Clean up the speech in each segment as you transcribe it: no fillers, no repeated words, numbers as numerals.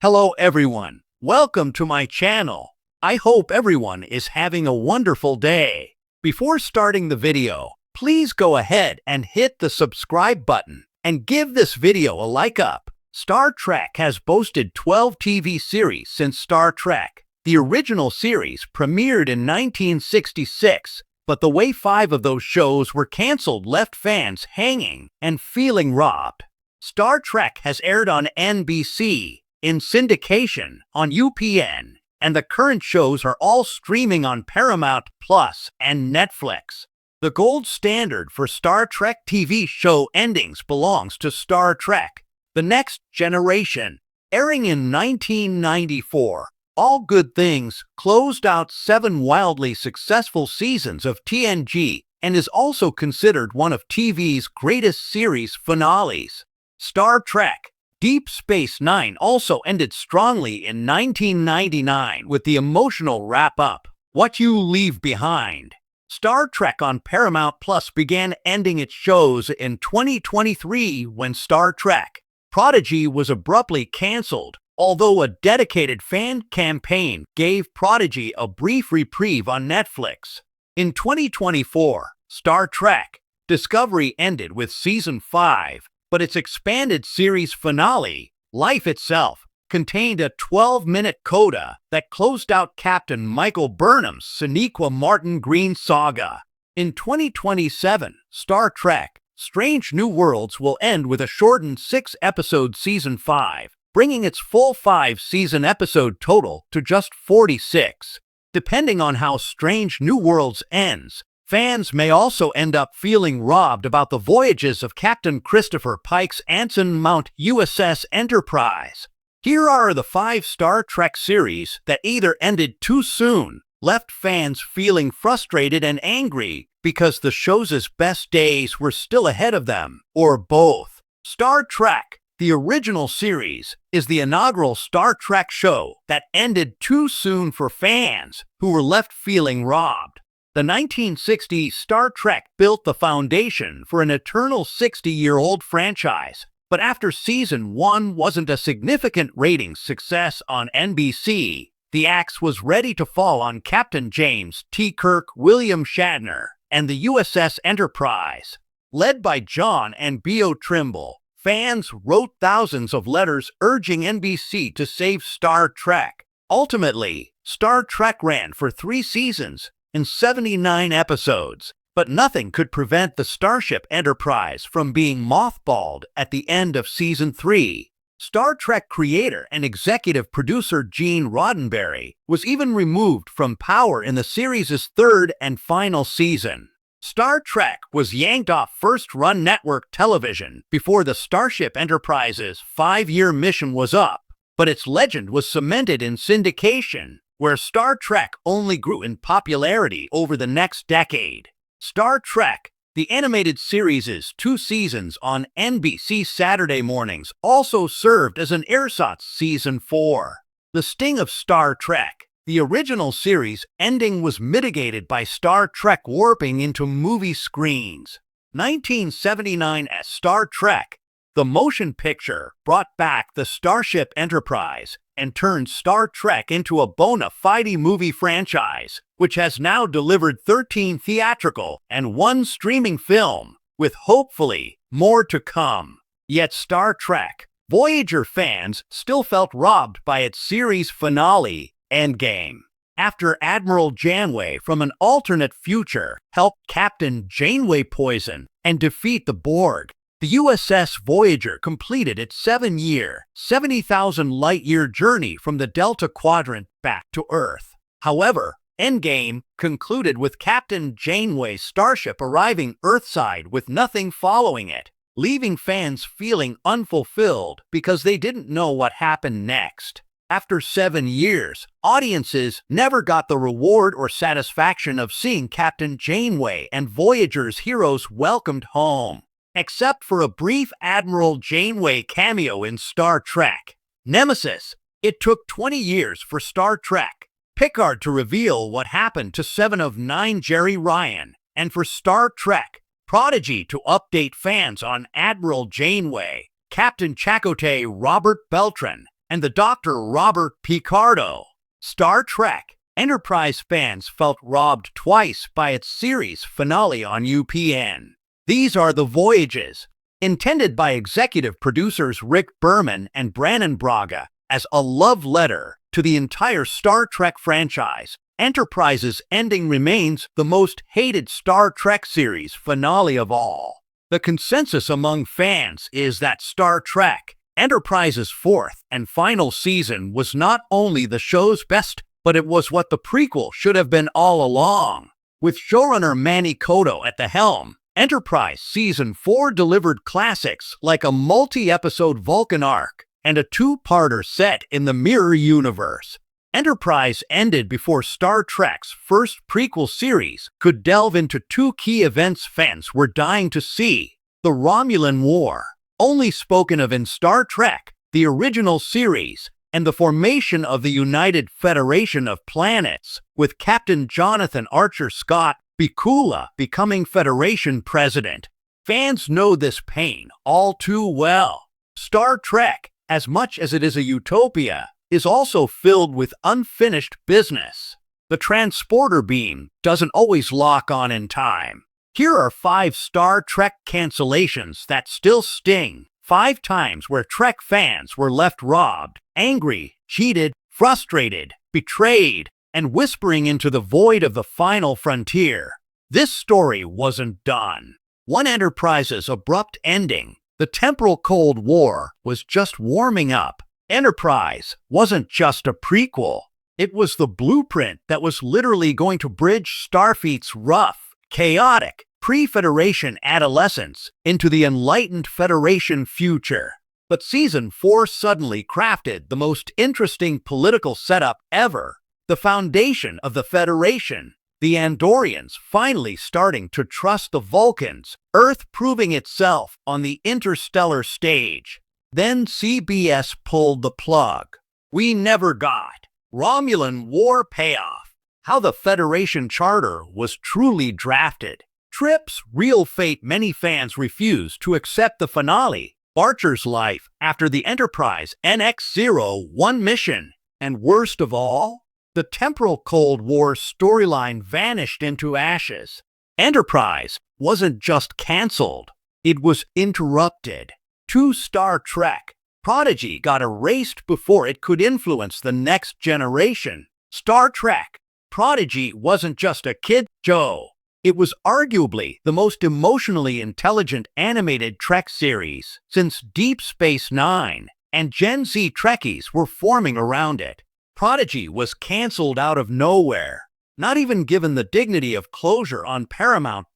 Hello everyone, welcome to my channel. I hope everyone is having a wonderful day. Before starting the video, please go ahead and hit the subscribe button and give this video a like up. Star Trek has boasted 12 TV series since Star Trek. The original series premiered in 1966, but the way 5 of those shows were canceled left fans hanging and feeling robbed. Star Trek has aired on NBC, in syndication on UPN, and the current shows are all streaming on Paramount Plus and Netflix. The gold standard for Star Trek TV show endings belongs to Star Trek: The Next Generation. Airing in 1994, All Good Things closed out 7 wildly successful seasons of TNG and is also considered one of TV's greatest series finales. Star Trek Deep Space Nine also ended strongly in 1999 with the emotional wrap-up, What You Leave Behind. Star Trek on Paramount Plus began ending its shows in 2023 when Star Trek Prodigy was abruptly canceled, although a dedicated fan campaign gave Prodigy a brief reprieve on Netflix. In 2024, Star Trek Discovery ended with Season 5, but its expanded series finale, Life Itself, contained a 12-minute coda that closed out Captain Michael Burnham's Sonequa Martin Green saga. In 2027, Star Trek Strange New Worlds will end with a shortened 6-episode Season 5, bringing its full 5-season episode total to just 46. Depending on how Strange New Worlds ends, fans may also end up feeling robbed about the voyages of Captain Christopher Pike's Anson Mount USS Enterprise. Here are the 5 Star Trek series that either ended too soon, left fans feeling frustrated and angry because the show's best days were still ahead of them, or both. Star Trek, the original series, is the inaugural Star Trek show that ended too soon for fans who were left feeling robbed. The 1960s Star Trek built the foundation for an eternal 60-year-old franchise, but after Season 1 wasn't a significant ratings success on NBC, the axe was ready to fall on Captain James T. Kirk William Shatner and the USS Enterprise. Led by John and Beau Trimble, fans wrote thousands of letters urging NBC to save Star Trek. Ultimately, Star Trek ran for 3 seasons, in 79 episodes, but nothing could prevent the Starship Enterprise from being mothballed at the end of Season 3. Star Trek creator and executive producer Gene Roddenberry was even removed from power in the series' 3rd and final season. Star Trek was yanked off first-run network television before the Starship Enterprise's 5-year mission was up, but its legend was cemented in syndication, where Star Trek only grew in popularity over the next decade. Star Trek, the animated series' 2 seasons on NBC Saturday mornings, also served as an ersatz Season 4. The sting of Star Trek, the original series ending, was mitigated by Star Trek warping into movie screens. 1979's Star Trek, the motion picture, brought back the Starship Enterprise and turned Star Trek into a bona fide movie franchise, which has now delivered 13 theatrical and 1 streaming film, with hopefully more to come. Yet Star Trek Voyager fans still felt robbed by its series finale, Endgame. After Admiral Janeway from an alternate future helped Captain Janeway poison and defeat the Borg, the USS Voyager completed its 7-year, 70,000-light-year journey from the Delta Quadrant back to Earth. However, Endgame concluded with Captain Janeway's starship arriving Earthside with nothing following it, leaving fans feeling unfulfilled because they didn't know what happened next. After 7 years, audiences never got the reward or satisfaction of seeing Captain Janeway and Voyager's heroes welcomed home, except for a brief Admiral Janeway cameo in Star Trek Nemesis. It took 20 years for Star Trek Picard to reveal what happened to 7 of 9 Jerry Ryan, and for Star Trek Prodigy to update fans on Admiral Janeway, Captain Chakotay Robert Beltran, and the Dr. Robert Picardo. Star Trek Enterprise fans felt robbed twice by its series finale on UPN. These are the voyages, intended by executive producers Rick Berman and Brannon Braga as a love letter to the entire Star Trek franchise. Enterprise's ending remains the most hated Star Trek series finale of all. The consensus among fans is that Star Trek Enterprise's fourth and final season was not only the show's best, but it was what the prequel should have been all along. With showrunner Manny Coto at the helm, Enterprise Season 4 delivered classics like a multi-episode Vulcan arc and a two-parter set in the Mirror Universe. Enterprise ended before Star Trek's first prequel series could delve into two key events fans were dying to see: the Romulan War, only spoken of in Star Trek, the original series, and the formation of the United Federation of Planets, with Captain Jonathan Archer Scott Bakula becoming Federation president. Fans know this pain all too well. Star Trek, as much as it is a utopia, is also filled with unfinished business. The transporter beam doesn't always lock on in time. Here are 5 Star Trek cancellations that still sting. 5 times where Trek fans were left robbed, angry, cheated, frustrated, betrayed, and whispering into the void of the final frontier. This story wasn't done. One Enterprise's abrupt ending. The temporal Cold War was just warming up. Enterprise wasn't just a prequel. It was the blueprint that was literally going to bridge Starfleet's rough, chaotic, pre-Federation adolescence into the enlightened Federation future. But Season 4 suddenly crafted the most interesting political setup ever. The foundation of the Federation, the Andorians finally starting to trust the Vulcans, Earth proving itself on the interstellar stage. Then CBS pulled the plug. We never got Romulan War payoff, how the Federation Charter was truly drafted. Trip's real fate. Many fans refused to accept the finale, Archer's life after the Enterprise NX-01 mission, and worst of all, the temporal Cold War storyline vanished into ashes. Enterprise wasn't just cancelled, it was interrupted. 2 Star Trek Prodigy got erased before it could influence the next generation. Star Trek Prodigy wasn't just a kid show. It was arguably the most emotionally intelligent animated Trek series since Deep Space Nine, and Gen Z Trekkies were forming around it. Prodigy was cancelled out of nowhere, not even given the dignity of closure on Paramount+.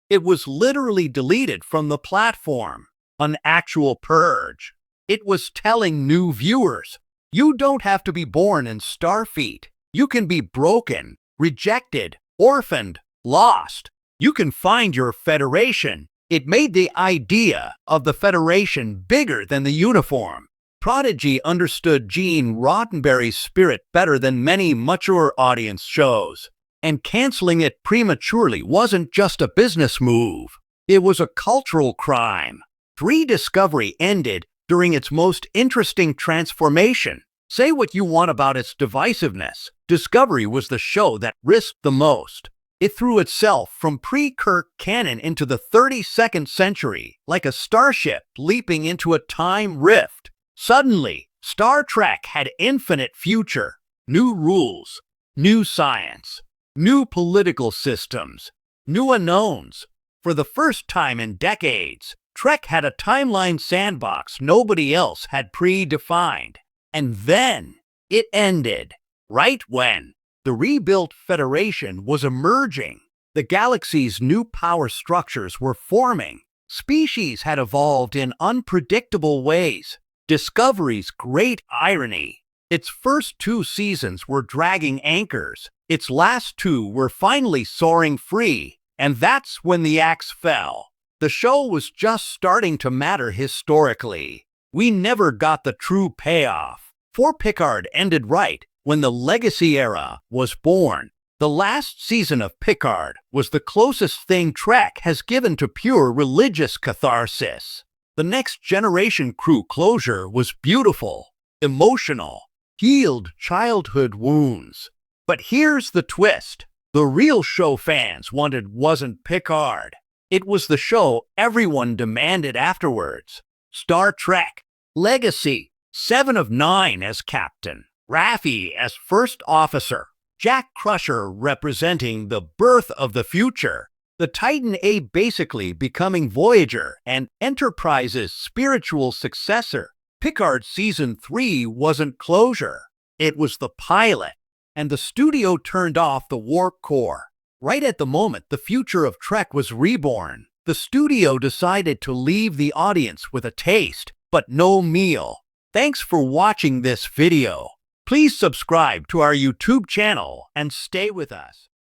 It was literally deleted from the platform. An actual purge. It was telling new viewers, you don't have to be born in Starfleet. You can be broken, rejected, orphaned, lost. You can find your Federation. It made the idea of the Federation bigger than the uniform. Prodigy understood Gene Roddenberry's spirit better than many mature audience shows, and canceling it prematurely wasn't just a business move. It was a cultural crime. 3 Discovery ended during its most interesting transformation. Say what you want about its divisiveness, Discovery was the show that risked the most. It threw itself from pre-Kirk canon into the 32nd century, like a starship leaping into a time rift. Suddenly, Star Trek had infinite future, new rules, new science, new political systems, new unknowns. For the first time in decades, Trek had a timeline sandbox nobody else had predefined. And then it ended, right when the rebuilt Federation was emerging. The galaxy's new power structures were forming. Species had evolved in unpredictable ways. Discovery's great irony. Its first 2 seasons were dragging anchors. Its last 2 were finally soaring free. And that's when the axe fell. The show was just starting to matter historically. We never got the true payoff. For Picard ended right when the Legacy era was born. The last season of Picard was the closest thing Trek has given to pure religious catharsis. The Next Generation crew closure was beautiful. emotional, healed childhood wounds. But here's the twist. The real show fans wanted wasn't Picard. It was the show everyone demanded afterwards. Star Trek Legacy, 7 of 9 as Captain, Raffi as First Officer, Jack Crusher representing the birth of the future, the Titan A basically becoming Voyager and Enterprise's spiritual successor. Picard Season 3 wasn't closure. It was the pilot, and the studio turned off the warp core. Right at the moment the future of Trek was reborn, the studio decided to leave the audience with a taste, but no meal. Thanks for watching this video. Please subscribe to our YouTube channel and stay with us.